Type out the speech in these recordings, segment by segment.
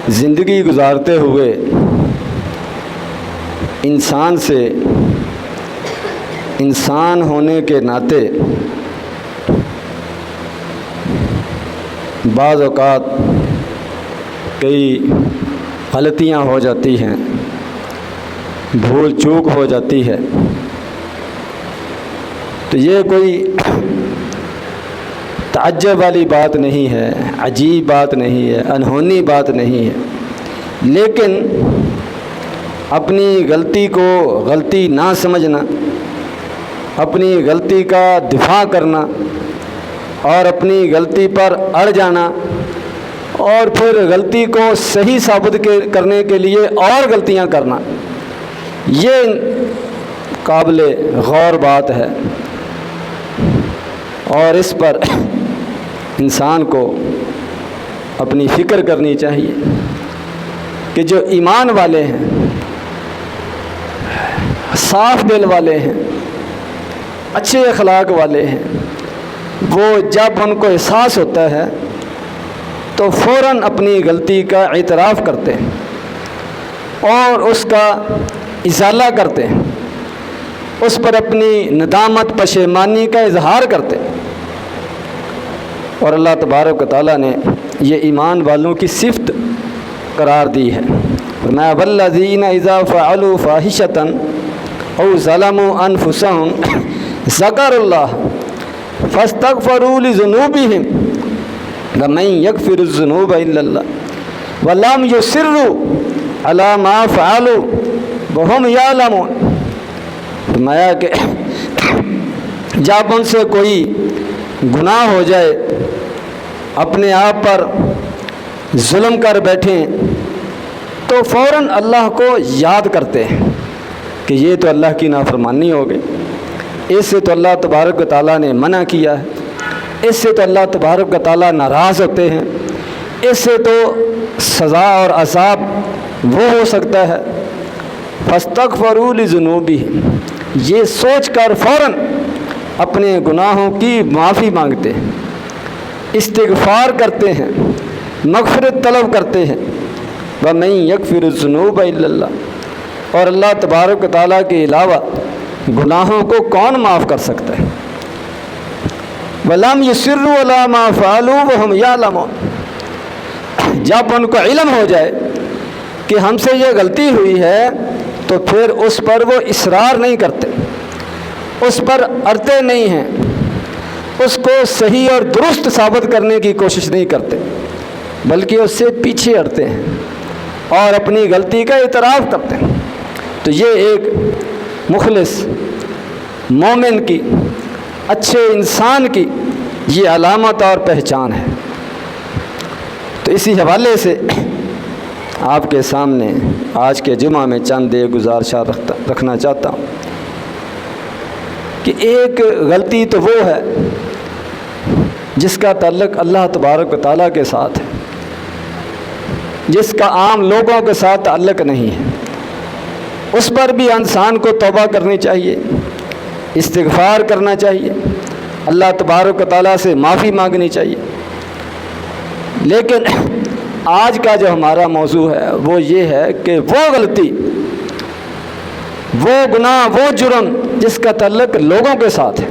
زندگی گزارتے ہوئے انسان سے انسان ہونے کے ناطے بعض اوقات کئی غلطیاں ہو جاتی ہیں، بھول چوک ہو جاتی ہے، تو یہ کوئی تعجب والی بات نہیں ہے، عجیب بات نہیں ہے، انہونی بات نہیں ہے، لیکن اپنی غلطی کو غلطی نہ سمجھنا، اپنی غلطی کا دفاع کرنا اور اپنی غلطی پر اڑ جانا اور پھر غلطی کو صحیح ثابت کرنے کے لیے اور غلطیاں کرنا، یہ قابل غور بات ہے، اور اس پر انسان کو اپنی فکر کرنی چاہیے کہ جو ایمان والے ہیں، صاف دل والے ہیں، اچھے اخلاق والے ہیں، وہ جب ان کو احساس ہوتا ہے تو فوراً اپنی غلطی کا اعتراف کرتے ہیں اور اس کا ازالہ کرتے ہیں، اس پر اپنی ندامت پشیمانی کا اظہار کرتے ہیں، اور اللہ تبارک و تعالیٰ نے یہ ایمان والوں کی صفت قرار دی ہے۔ فرمایا والذین اذا فعلوا فاحشۃ او ظلموا انفسهم ذکروا اللہ فاستغفروا لذنوبهم ومن یغفر الذنوب الا اللہ ولم یصروا علی ما فعلوا وهم یعلمون۔ فرمایا کہ جب ان سے کوئی گناہ ہو جائے، اپنے آپ پر ظلم کر بیٹھیں، تو فوراً اللہ کو یاد کرتے ہیں کہ یہ تو اللہ کی نافرمانی ہو گئی، اس سے تو اللہ تبارک و تعالیٰ نے منع کیا ہے، اس سے تو اللہ تبارک و تعالیٰ ناراض ہوتے ہیں، اس سے تو سزا اور عذاب وہ ہو سکتا ہے۔ فاستغفروا لذنوبہم، یہ سوچ کر فوراً اپنے گناہوں کی معافی مانگتے ہیں، استغفار کرتے ہیں، مغفرت طلب کرتے ہیں۔ وَمَن يَغْفِرُ الذُّنُوبَ إِلَّا اللَّهُ، اور اللہ تبارک و تعالیٰ کے علاوہ گناہوں کو کون معاف کر سکتا ہے؟ وَلَمْ يُصِرُّوا عَلَىٰ مَا فَعَلُوا وَهُمْ يَعْلَمُونَ، جب ان کو علم ہو جائے کہ ہم سے یہ غلطی ہوئی ہے تو پھر اس پر وہ اصرار نہیں کرتے، اس پر اڑتے نہیں ہیں، اس کو صحیح اور درست ثابت کرنے کی کوشش نہیں کرتے، بلکہ اس سے پیچھے ہٹتے ہیں اور اپنی غلطی کا اعتراف کرتے ہیں۔ تو یہ ایک مخلص مومن کی، اچھے انسان کی یہ علامت اور پہچان ہے۔ تو اسی حوالے سے آپ کے سامنے آج کے جمعہ میں چند ایک گزارشات رکھنا چاہتا ہوں کہ ایک غلطی تو وہ ہے جس کا تعلق اللہ تبارک و تعالیٰ کے ساتھ ہے، جس کا عام لوگوں کے ساتھ تعلق نہیں ہے، اس پر بھی انسان کو توبہ کرنی چاہیے، استغفار کرنا چاہیے، اللہ تبارک و تعالیٰ سے معافی مانگنی چاہیے۔ لیکن آج کا جو ہمارا موضوع ہے وہ یہ ہے کہ وہ غلطی، وہ گناہ، وہ جرم جس کا تعلق لوگوں کے ساتھ ہے،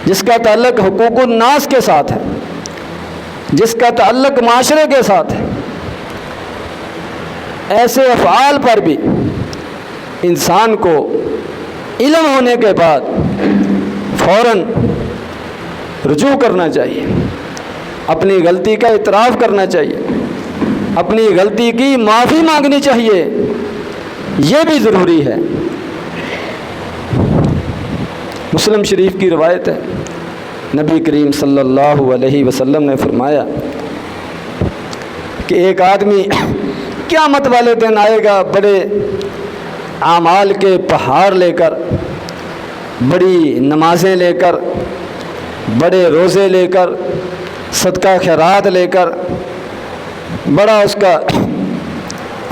جس کا تعلق حقوق الناس کے ساتھ ہے، جس کا تعلق معاشرے کے ساتھ ہے، ایسے افعال پر بھی انسان کو علم ہونے کے بعد فوراً رجوع کرنا چاہیے، اپنی غلطی کا اعتراف کرنا چاہیے، اپنی غلطی کی معافی مانگنی چاہیے، یہ بھی ضروری ہے۔ مسلم شریف کی روایت ہے، نبی کریم صلی اللہ علیہ وسلم نے فرمایا کہ ایک آدمی قیامت والے دن آئے گا بڑے اعمال کے پہاڑ لے کر، بڑی نمازیں لے کر، بڑے روزے لے کر، صدقہ خیرات لے کر، بڑا اس کا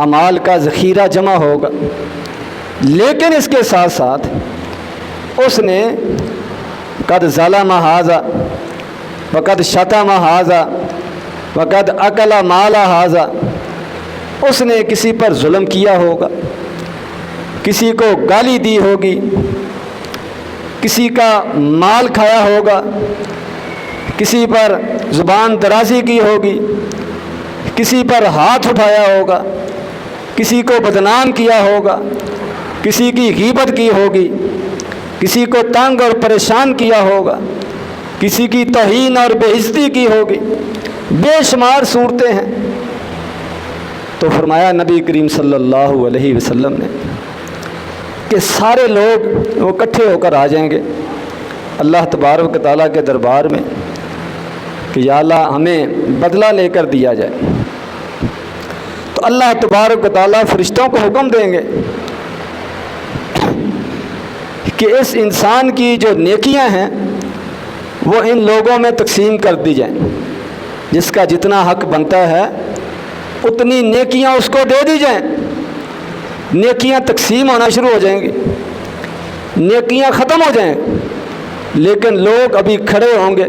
اعمال کا ذخیرہ جمع ہوگا، لیکن اس کے ساتھ ساتھ اس نے قد ظلم ھذا وقد شتم ھذا وقد اکل مال ھذا، اس نے کسی پر ظلم کیا ہوگا، کسی کو گالی دی ہوگی، کسی کا مال کھایا ہوگا، کسی پر زبان درازی کی ہوگی، کسی پر ہاتھ اٹھایا ہوگا، کسی کو بدنام کیا ہوگا، کسی کی غیبت کی ہوگی، کسی کو تنگ اور پریشان کیا ہوگا، کسی کی توہین اور بے عزتی کی ہوگی، بے شمار صورتیں ہیں۔ تو فرمایا نبی کریم صلی اللہ علیہ وسلم نے کہ سارے لوگ وہ اکٹھے ہو کر آ جائیں گے اللہ تبارک و تعالیٰ کے دربار میں کہ یا اللہ ہمیں بدلہ لے کر دیا جائے۔ تو اللہ تبارک و تعالیٰ فرشتوں کو حکم دیں گے کہ اس انسان کی جو نیکیاں ہیں وہ ان لوگوں میں تقسیم کر دی جائیں، جس کا جتنا حق بنتا ہے اتنی نیکیاں اس کو دے دی جائیں۔ نیکیاں تقسیم ہونا شروع ہو جائیں گی، نیکیاں ختم ہو جائیں، لیکن لوگ ابھی کھڑے ہوں گے،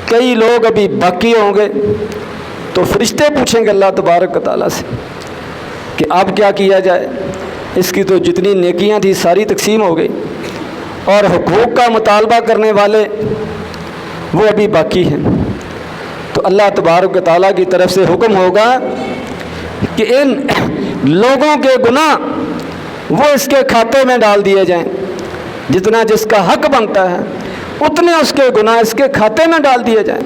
کئی لوگ ابھی باقی ہوں گے۔ تو فرشتے پوچھیں گے اللہ تبارک و تعالیٰ سے کہ اب کیا کیا جائے، اس کی تو جتنی نیکیاں تھی ساری تقسیم ہو گئی، اور حقوق کا مطالبہ کرنے والے وہ ابھی باقی ہیں۔ تو اللہ تبارک و تعالیٰ کی طرف سے حکم ہوگا کہ ان لوگوں کے گناہ وہ اس کے کھاتے میں ڈال دیے جائیں، جتنا جس کا حق بنتا ہے اتنے اس کے گناہ اس کے کھاتے میں ڈال دیے جائیں۔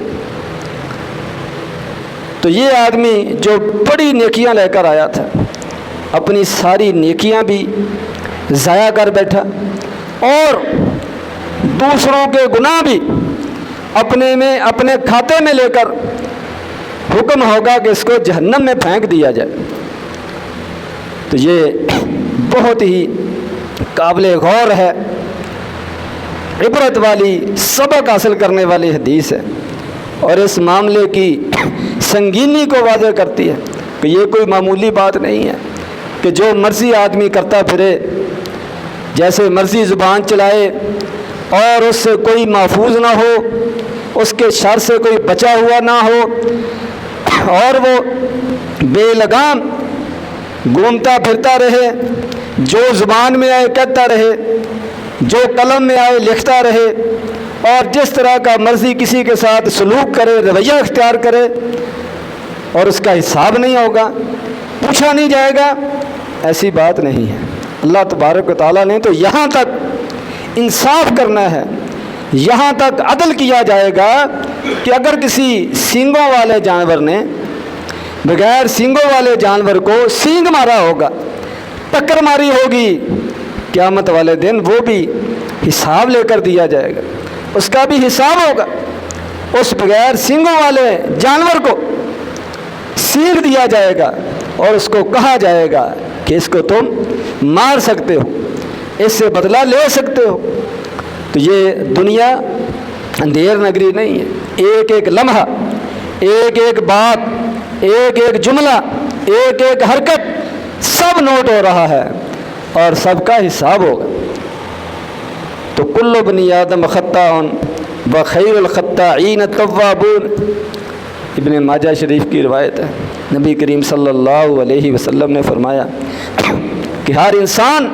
تو یہ آدمی جو بڑی نیکیاں لے کر آیا تھا اپنی ساری نیکیاں بھی ضائع کر بیٹھا، اور دوسروں کے گناہ بھی اپنے کھاتے میں لے کر حکم ہوگا کہ اس کو جہنم میں پھینک دیا جائے۔ تو یہ بہت ہی قابل غور ہے، عبرت والی، سبق حاصل کرنے والی حدیث ہے، اور اس معاملے کی سنگینی کو واضح کرتی ہے کہ یہ کوئی معمولی بات نہیں ہے کہ جو مرضی آدمی کرتا پھرے، جیسے مرضی زبان چلائے اور اس سے کوئی محفوظ نہ ہو، اس کے شر سے کوئی بچا ہوا نہ ہو، اور وہ بے لگام گھومتا پھرتا رہے، جو زبان میں آئے کہتا رہے، جو قلم میں آئے لکھتا رہے، اور جس طرح کا مرضی کسی کے ساتھ سلوک کرے، رویہ اختیار کرے، اور اس کا حساب نہیں ہوگا، پوچھا نہیں جائے گا، ایسی بات نہیں ہے۔ اللہ تبارک و تعالیٰ نے تو یہاں تک انصاف کرنا ہے، یہاں تک عدل کیا جائے گا کہ اگر کسی سینگوں والے جانور نے بغیر سینگوں والے جانور کو سینگ مارا ہوگا، ٹکر ماری ہوگی، قیامت والے دن وہ بھی حساب لے کر دیا جائے گا، اس کا بھی حساب ہوگا۔ اس بغیر سینگوں والے جانور کو سینگ دیا جائے گا اور اس کو کہا جائے گا کہ اس کو تم مار سکتے ہو، اس سے بدلہ لے سکتے ہو۔ تو یہ دنیا اندھیر نگری نہیں ہے، ایک ایک لمحہ، ایک ایک بات، ایک ایک جملہ، ایک ایک حرکت سب نوٹ ہو رہا ہے اور سب کا حساب ہوگا۔ تو کل بنی آدم خطاء وخیر الخطاءین التوابون، ابن ماجہ شریف کی روایت ہے، نبی کریم صلی اللہ علیہ وسلم نے فرمایا کہ ہر انسان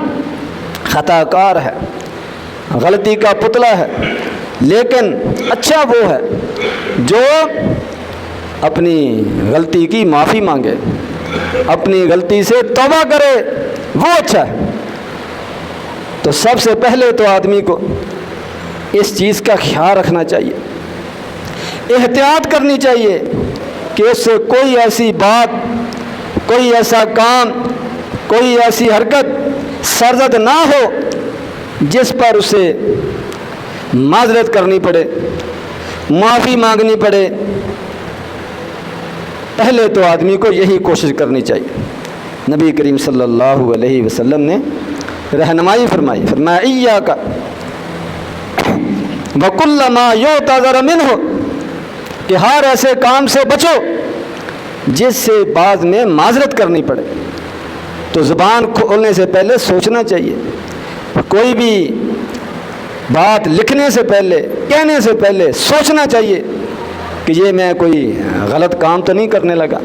خطا کار ہے، غلطی کا پتلا ہے، لیکن اچھا وہ ہے جو اپنی غلطی کی معافی مانگے، اپنی غلطی سے توبہ کرے، وہ اچھا ہے۔ تو سب سے پہلے تو آدمی کو اس چیز کا خیال رکھنا چاہیے، احتیاط کرنی چاہیے کہ اس سے کوئی ایسی بات، کوئی ایسا کام، کوئی ایسی حرکت سرزد نہ ہو جس پر اسے معذرت کرنی پڑے، معافی مانگنی پڑے۔ پہلے تو آدمی کو یہی کوشش کرنی چاہیے۔ نبی کریم صلی اللہ علیہ وسلم نے رہنمائی فرمائی، فرمایا ایاک وکل ما یعتذر منہ، کہ ہر ایسے کام سے بچو جس سے بعد میں معذرت کرنی پڑے۔ تو زبان کھولنے سے پہلے سوچنا چاہیے، کوئی بھی بات لکھنے سے پہلے، کہنے سے پہلے سوچنا چاہیے کہ یہ میں کوئی غلط کام تو نہیں کرنے لگا،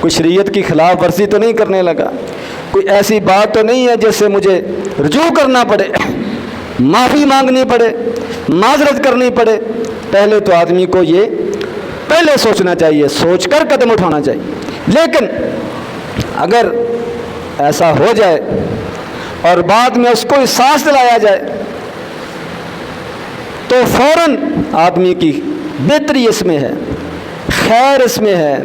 کوئی شریعت کی خلاف ورزی تو نہیں کرنے لگا، کوئی ایسی بات تو نہیں ہے جس سے مجھے رجوع کرنا پڑے، معافی مانگنی پڑے، معذرت کرنی پڑے۔ پہلے تو آدمی کو یہ پہلے سوچنا چاہیے، سوچ کر قدم اٹھانا چاہیے۔ لیکن اگر ایسا ہو جائے اور بعد میں اس کو احساس دلایا جائے تو فوراً آدمی کی بہتری اس میں ہے، خیر اس میں ہے،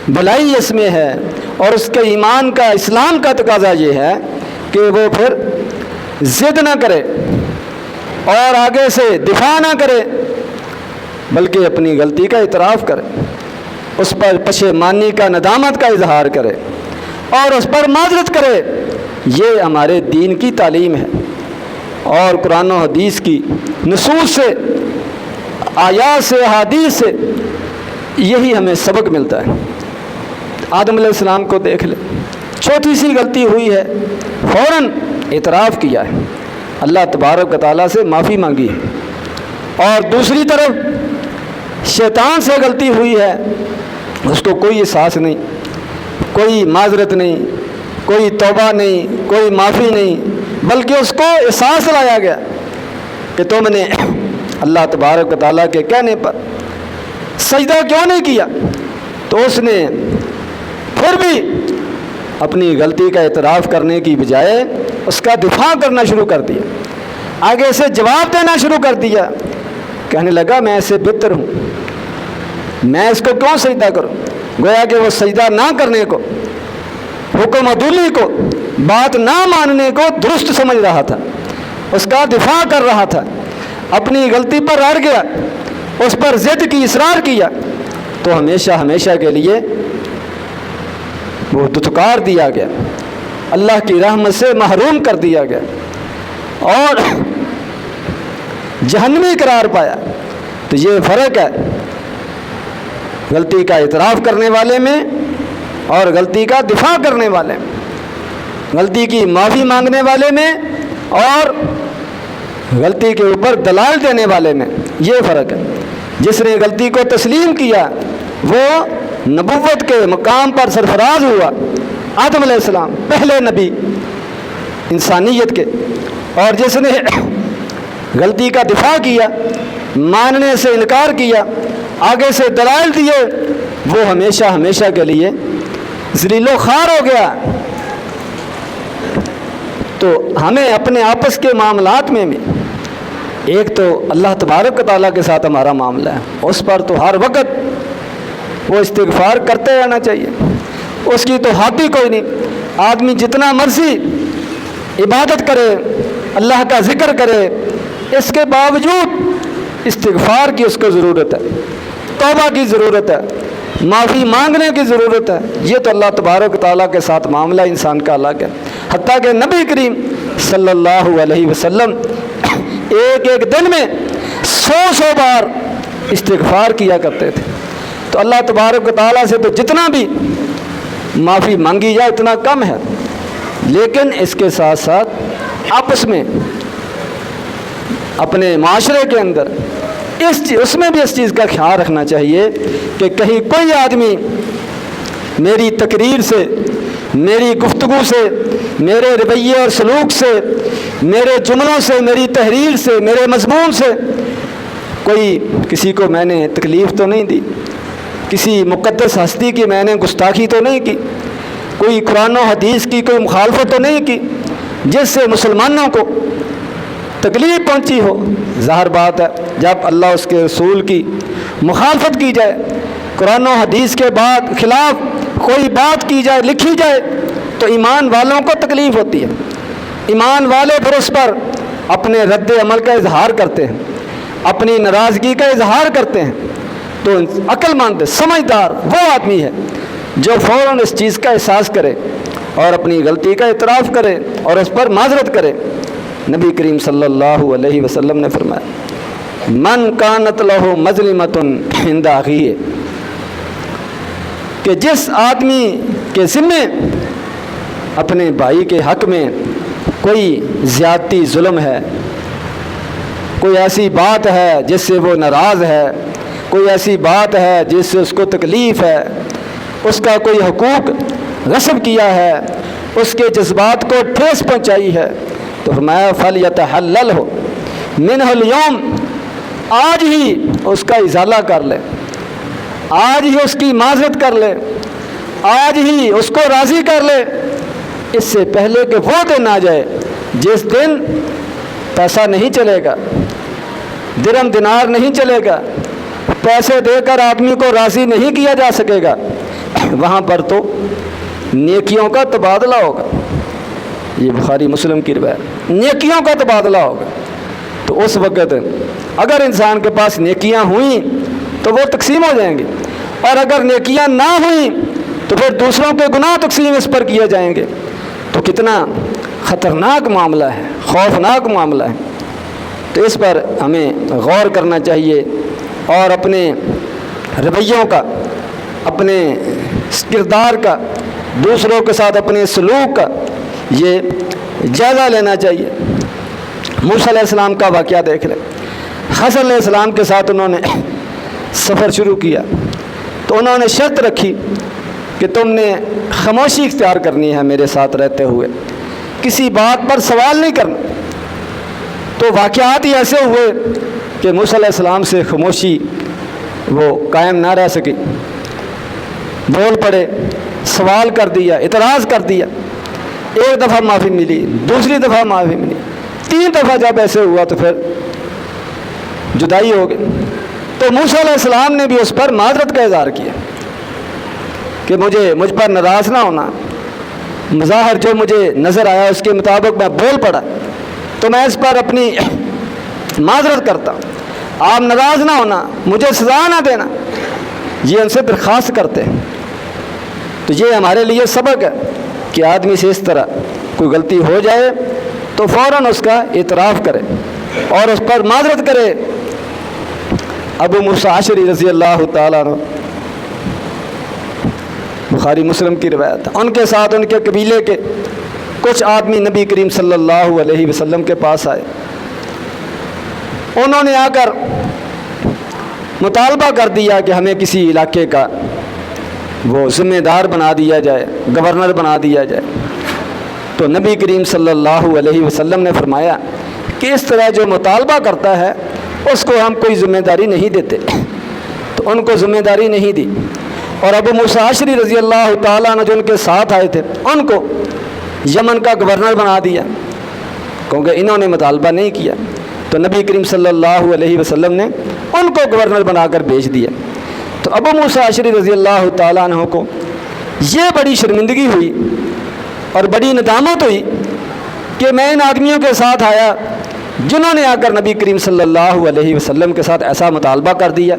بھلائی اس میں ہے، اور اس کے ایمان کا، اسلام کا تقاضا یہ ہے کہ وہ پھر ضد نہ کرے اور آگے سے دفاع نہ کرے، بلکہ اپنی غلطی کا اعتراف کرے، اس پر پشیمانی کا، ندامت کا اظہار کرے اور اس پر معذرت کرے۔ یہ ہمارے دین کی تعلیم ہے، اور قرآن و حدیث کی نصوص سے، آیات سے، احادیث سے یہی ہمیں سبق ملتا ہے۔ آدم علیہ السلام کو دیکھ لے، چھوٹی سی غلطی ہوئی ہے، فوراً اعتراف کیا ہے، اللہ تبارک و تعالیٰ سے معافی مانگی ہے۔ اور دوسری طرف شیطان سے غلطی ہوئی ہے، اس کو کوئی احساس نہیں، کوئی معذرت نہیں، کوئی توبہ نہیں، کوئی معافی نہیں، بلکہ اس کو احساس لایا گیا کہ تم نے اللہ تبارک و تعالیٰ کے کہنے پر سجدہ کیوں نہیں کیا، تو اس نے پھر بھی اپنی غلطی کا اعتراف کرنے کی بجائے اس کا دفاع کرنا شروع کر دیا، آگے سے جواب دینا شروع کر دیا، کہنے لگا میں اسے بہتر ہوں، میں اس کو کیوں سجدہ کروں۔ گویا کہ وہ سجدہ نہ کرنے کو، حکم عدولی کو، بات نہ ماننے کو درست سمجھ رہا تھا، اس کا دفاع کر رہا تھا، اپنی غلطی پر اڑ گیا، اس پر ضد کی، اصرار کیا، تو ہمیشہ ہمیشہ کے لیے وہ دھتکار دیا گیا، اللہ کی رحمت سے محروم کر دیا گیا اور جہنمی قرار پایا۔ تو یہ فرق ہے غلطی کا اعتراف کرنے والے میں اور غلطی کا دفاع کرنے والے میں، غلطی کی معافی مانگنے والے میں اور غلطی کے اوپر دلائل دینے والے میں، یہ فرق ہے۔ جس نے غلطی کو تسلیم کیا وہ نبوت کے مقام پر سرفراز ہوا، آدم علیہ السلام پہلے نبی انسانیت کے، اور جس نے غلطی کا دفاع کیا، ماننے سے انکار کیا، آگے سے دلائل دیے، وہ ہمیشہ ہمیشہ کے لیے ذلیل و خوار ہو گیا۔ تو ہمیں اپنے آپس کے معاملات میں ایک تو اللہ تبارک و تعالیٰ کے ساتھ ہمارا معاملہ ہے، اس پر تو ہر وقت وہ استغفار کرتے رہنا چاہیے، اس کی تو حد ہی کوئی نہیں۔ آدمی جتنا مرضی عبادت کرے، اللہ کا ذکر کرے، اس کے باوجود استغفار کی اس کو ضرورت ہے، توبہ کی ضرورت ہے، معافی مانگنے کی ضرورت ہے۔ یہ تو اللہ تبارک و تعالیٰ کے ساتھ معاملہ انسان کا الگ ہے۔ حتیٰ کہ نبی کریم صلی اللہ علیہ وسلم ایک ایک دن میں 100 بار استغفار کیا کرتے تھے۔ تو اللہ تبارک و تعالیٰ سے تو جتنا بھی معافی مانگی جائے اتنا کم ہے، لیکن اس کے ساتھ ساتھ آپس میں، اپنے معاشرے کے اندر اس میں بھی اس چیز کا خیال رکھنا چاہیے کہ کہیں کوئی آدمی میری تقریر سے، میری گفتگو سے، میرے رویے اور سلوک سے، میرے جملوں سے، میری تحریر سے، میرے مضمون سے کوئی کسی کو میں نے تکلیف تو نہیں دی، کسی مقدس ہستی کی میں نے گستاخی تو نہیں کی، کوئی قرآن و حدیث کی کوئی مخالفت تو نہیں کی جس سے مسلمانوں کو تکلیف پہنچی ہو۔ ظاہر بات ہے جب اللہ اس کے رسول کی مخالفت کی جائے، قرآن و حدیث کے بعد خلاف کوئی بات کی جائے، لکھی جائے، تو ایمان والوں کو تکلیف ہوتی ہے۔ ایمان والے پھر اس پر اپنے رد عمل کا اظہار کرتے ہیں، اپنی ناراضگی کا اظہار کرتے ہیں۔ تو عقل مند، سمجھدار وہ آدمی ہے جو فوراً اس چیز کا احساس کرے اور اپنی غلطی کا اعتراف کرے اور اس پر معذرت کرے۔ نبی کریم صلی اللہ علیہ وسلم نے فرمایا، من کانت لہ مظلمۃ عند اخیہ، کہ جس آدمی کے ذمے اپنے بھائی کے حق میں کوئی زیادتی، ظلم ہے، کوئی ایسی بات ہے جس سے وہ ناراض ہے، کوئی ایسی بات ہے جس سے اس کو تکلیف ہے، اس کا کوئی حقوق غصب کیا ہے، اس کے جذبات کو ٹھیس پہنچائی ہے، تو فرمایا فَلْيَتَحَلَّلْهُ مِنْهُ الْيَوْمِ، آج ہی اس کا ازالہ کر لے، آج ہی اس کی معذرت کر لے، آج ہی اس کو راضی کر لے، اس سے پہلے کہ وہ دن آ جائے جس دن پیسہ نہیں چلے گا، درہم دینار نہیں چلے گا، پیسے دے کر آدمی کو راضی نہیں کیا جا سکے گا، وہاں پر تو نیکیوں کا تبادلہ ہوگا۔ یہ بخاری مسلم کی روایت، نیکیوں کا تبادلہ ہوگا۔ تو اس وقت اگر انسان کے پاس نیکیاں ہوئیں تو وہ تقسیم ہو جائیں گے، اور اگر نیکیاں نہ ہوئیں تو پھر دوسروں کے گناہ تقسیم اس پر کیے جائیں گے۔ تو کتنا خطرناک معاملہ ہے، خوفناک معاملہ ہے۔ تو اس پر ہمیں غور کرنا چاہیے، اور اپنے رویوں کا، اپنے کردار کا، دوسروں کے ساتھ اپنے سلوک کا یہ جائزہ لینا چاہیے۔ موسیٰ علیہ السلام کا واقعہ دیکھ لیں۔ خضر علیہ السلام کے ساتھ انہوں نے سفر شروع کیا تو انہوں نے شرط رکھی کہ تم نے خاموشی اختیار کرنی ہے میرے ساتھ رہتے ہوئے، کسی بات پر سوال نہیں کرنا۔ تو واقعات ہی ایسے ہوئے کہ موسیٰ علیہ السلام سے خاموشی وہ قائم نہ رہ سکی، بول پڑے، سوال کر دیا، اعتراض کر دیا۔ ایک دفعہ معافی ملی، دوسری دفعہ معافی ملی، 3 دفعہ جب ایسے ہوا تو پھر جدائی ہو گئی۔ تو موسیٰ علیہ السلام نے بھی اس پر معذرت کا اظہار کیا کہ مجھ پر ناراض نہ ہونا، مظاہر جو مجھے نظر آیا اس کے مطابق میں بول پڑا، تو میں اس پر اپنی معذرت کرتا ہوں، آپ ناراض نہ ہونا، مجھے سزا نہ دینا۔ یہ ان سے درخواست کرتے ہیں۔ تو یہ ہمارے لیے سبق ہے کہ آدمی سے اس طرح کوئی غلطی ہو جائے تو فوراً اس کا اعتراف کرے اور اس پر معذرت کرے۔ ابو موسیٰ اشعری رضی اللہ تعالیٰ عنہ، بخاری مسلم کی روایت، ان کے ساتھ ان کے قبیلے کے کچھ آدمی نبی کریم صلی اللہ علیہ وسلم کے پاس آئے۔ انہوں نے آ کر مطالبہ کر دیا کہ ہمیں کسی علاقے کا وہ ذمہ دار بنا دیا جائے، گورنر بنا دیا جائے۔ تو نبی کریم صلی اللہ علیہ وسلم نے فرمایا کہ اس طرح جو مطالبہ کرتا ہے اس کو ہم کوئی ذمہ داری نہیں دیتے۔ تو ان کو ذمہ داری نہیں دی، اور ابو موسیٰ اشعری رضی اللہ تعالیٰ عنہ جو ان کے ساتھ آئے تھے ان کو یمن کا گورنر بنا دیا، کیونکہ انہوں نے مطالبہ نہیں کیا۔ تو نبی کریم صلی اللہ علیہ وسلم نے ان کو گورنر بنا کر بھیج دیا۔ تو ابو موسیٰ اشعری رضی اللہ تعالیٰ عنہ کو یہ بڑی شرمندگی ہوئی اور بڑی ندامت ہوئی کہ میں ان آدمیوں کے ساتھ آیا جنہوں نے آ کر نبی کریم صلی اللہ علیہ وسلم کے ساتھ ایسا مطالبہ کر دیا،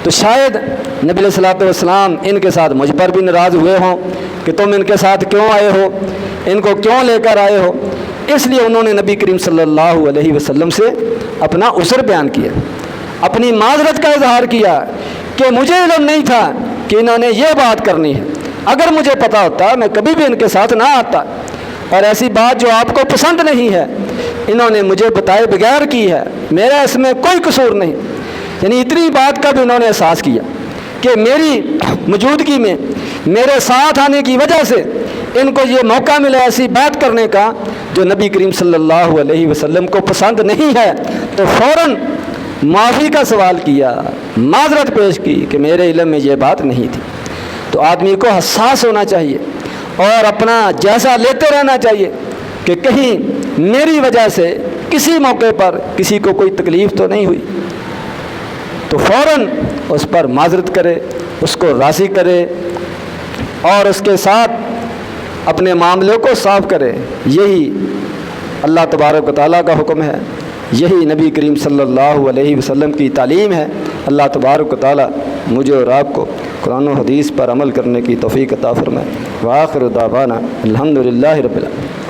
تو شاید نبی علیہ الصلوۃ والسلام ان کے ساتھ مجھ پر بھی ناراض ہوئے ہوں کہ تم ان کے ساتھ کیوں آئے ہو، ان کو کیوں لے کر آئے ہو۔ اس لیے انہوں نے نبی کریم صلی اللہ علیہ وسلم سے اپنا عذر بیان کیا، اپنی معذرت کا اظہار کیا کہ مجھے علم نہیں تھا کہ انہوں نے یہ بات کرنی ہے، اگر مجھے پتہ ہوتا میں کبھی بھی ان کے ساتھ نہ آتا، اور ایسی بات جو آپ کو پسند نہیں ہے انہوں نے مجھے بتائے بغیر کی ہے، میرا اس میں کوئی قصور نہیں۔ یعنی اتنی بات کا بھی انہوں نے احساس کیا کہ میری موجودگی میں میرے ساتھ آنے کی وجہ سے ان کو یہ موقع ملا ایسی بات کرنے کا جو نبی کریم صلی اللہ علیہ وسلم کو پسند نہیں ہے، تو فوراً معافی کا سوال کیا، معذرت پیش کی کہ میرے علم میں یہ بات نہیں تھی۔ تو آدمی کو حساس ہونا چاہیے اور اپنا جائزہ لیتے رہنا چاہیے کہ کہیں میری وجہ سے کسی موقع پر کسی کو کوئی تکلیف تو نہیں ہوئی، تو فوراً اس پر معذرت کرے، اس کو راضی کرے اور اس کے ساتھ اپنے معاملے کو صاف کرے۔ یہی اللہ تبارک و تعالیٰ کا حکم ہے، یہی نبی کریم صلی اللہ علیہ وسلم کی تعلیم ہے۔ اللہ تبارک و تعالیٰ مجھے اور آپ کو قرآن و حدیث پر عمل کرنے کی توفیق عطا فرمائے۔ وآخر دعوانا الحمدللہ رب العالمین۔